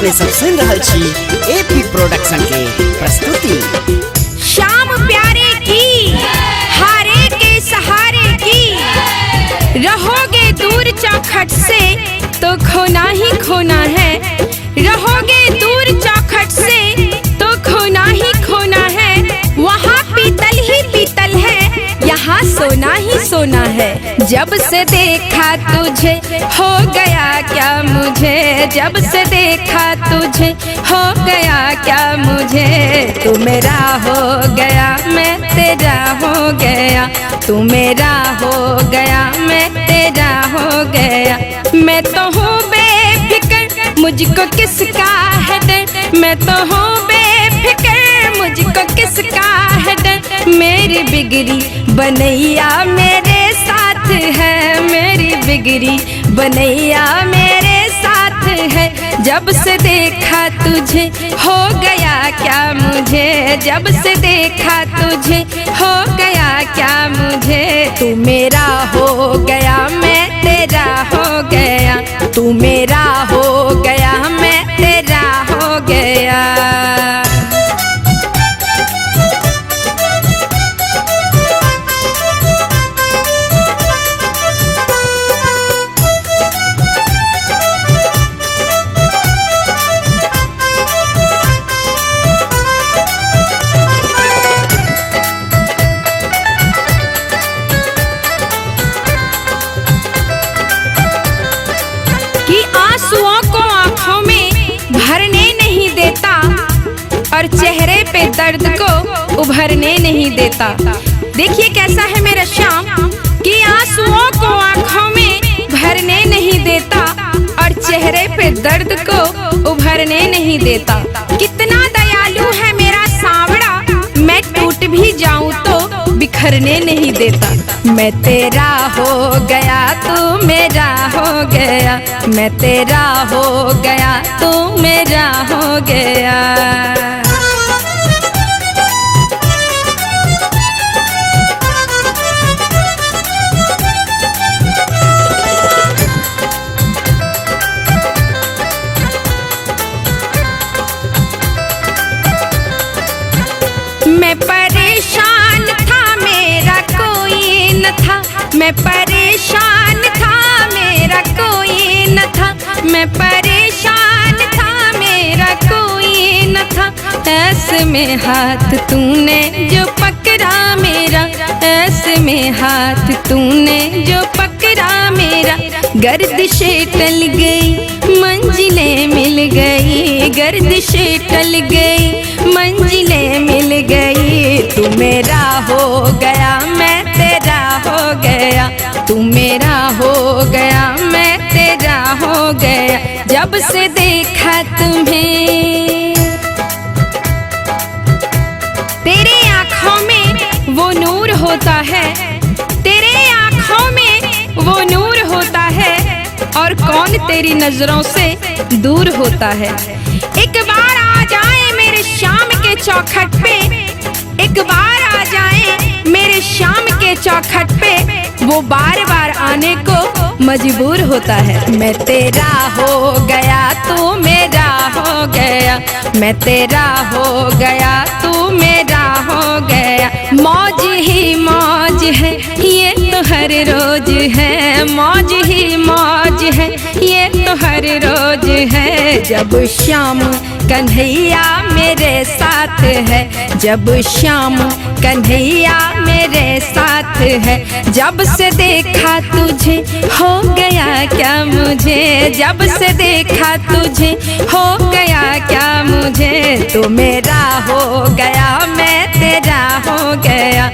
अपने सब सुन रहे छी एपी प्रोडक्शन के प्रस्तुति। शाम प्यारे की हारे के सहारे की, रहोगे दूर चौखट से तो खोना ही खोना है। रहोगे दूर चौखट से तो खोना ही खोना है। वहाँ पीतल ही पीतल है, यहाँ सोना ही सोना है। जब से देखा तुझे हो गया क्या मुझे, जब से देखा तुझे हो गया क्या मुझे। तू मेरा हो गया मैं तेरा हो गया, तू मेरा हो गया मैं तेरा हो गया। मैं तो हूँ बेफिक्र मुझको किसका है डर, मैं तो हूँ बेफिक्र मुझको किसका है डर। मेरी बिगड़ी बनैया मेरे साथ है, मेरी बिगड़ी बनैया मेरे साथ है। जब से देखा तुझे हो गया क्या मुझे, जब से देखा तुझे हो गया क्या मुझे। तू मेरा हो गया मैं तेरा हो गया, तू मेरा हो गया मैं तेरा हो गया। कि आंसुओं को आंखों में भरने नहीं देता और चेहरे पे दर्द को उभरने नहीं देता। देखिए कैसा है मेरा श्याम कि आंसुओं को आंखों में भरने नहीं देता और चेहरे पे दर्द को उभरने नहीं देता। कितना दयालु है मेरा सांवड़ा, मैं टूट भी जाऊं तो बिखरने नहीं देता। मैं तेरा हो गया तू मेरा हो गया, मैं तेरा हो गया तू मेरा हो गया। मैं परेशान था मेरा कोई न था, मैं परेशान था मेरा कोई न था, मैं परेशान था मेरा कोई न था। ऐसे में हाथ तूने जो पकड़ा मेरा, ऐसे में हाथ तूने जो पकड़ा मेरा। गर्दिशें टल गई मंजिलें मिल गई, गर्दिशें टल गई मंजिलें मिल गई। तू मेरा हो गया मैं तेरा हो गया, तू मेरा हो गया मैं तेरा हो गया। जब से देखा तुम्हें तेरे आँखों में वो नूर होता है, तेरे आँखों में वो नूर होता है और कौन तेरी नजरों से दूर होता है। एक बार आ जाए मेरे शाम के चौखट पे, एक बार आ जाए मेरे शाम के चौखट पे, वो बार बार आने को मजबूर होता है। मैं तेरा हो गया तू मेरा हो गया, मैं तेरा हो गया तू मेरा हो गया। मौज ही मौज है ये तो हर रोज है, मौज ही मौज है ये तो हर रोज है। जब श्याम कन्हैया मेरे साथ है, जब श्याम कन्हैया मेरे साथ है। जब से देखा तुझे हो गया क्या मुझे, जब से देखा तुझे हो गया क्या मुझे। तू मेरा हो गया मैं तेरा हो गया,